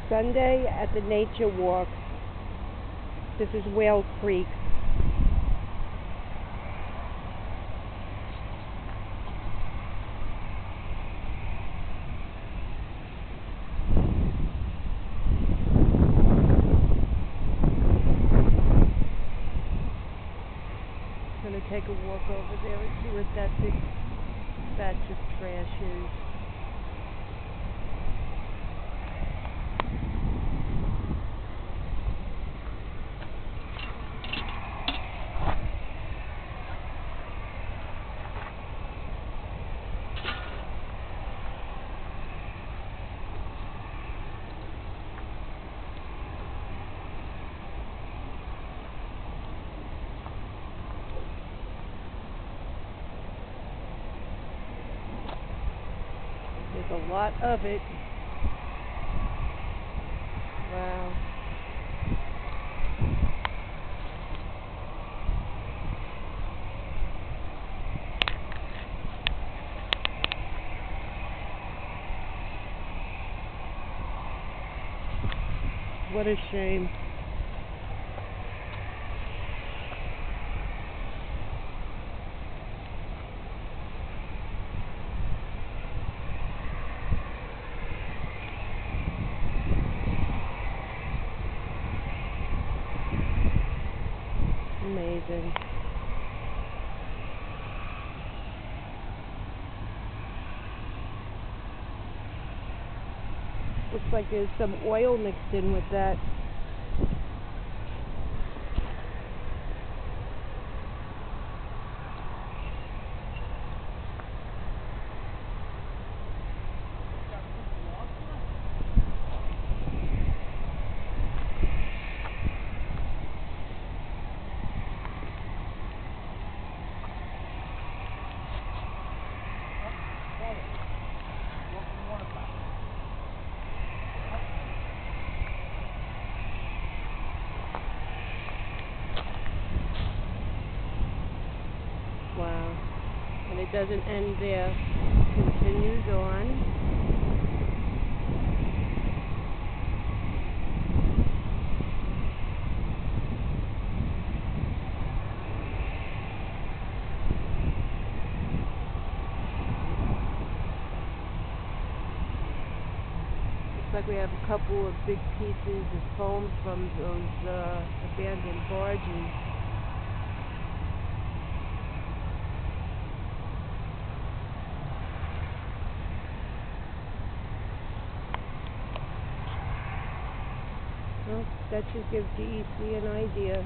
Sunday at the Nature Walk. This is Whale Creek. I'm going to take a walk over there and see what that big batch of trash is. There's a lot of it. Wow. What a shame. Amazing. Looks like there's some oil mixed in with that. Wow. And it doesn't end there. It continues on. Looks like we have a couple of big pieces of foam from those abandoned barges. Well, that should give DEC an idea.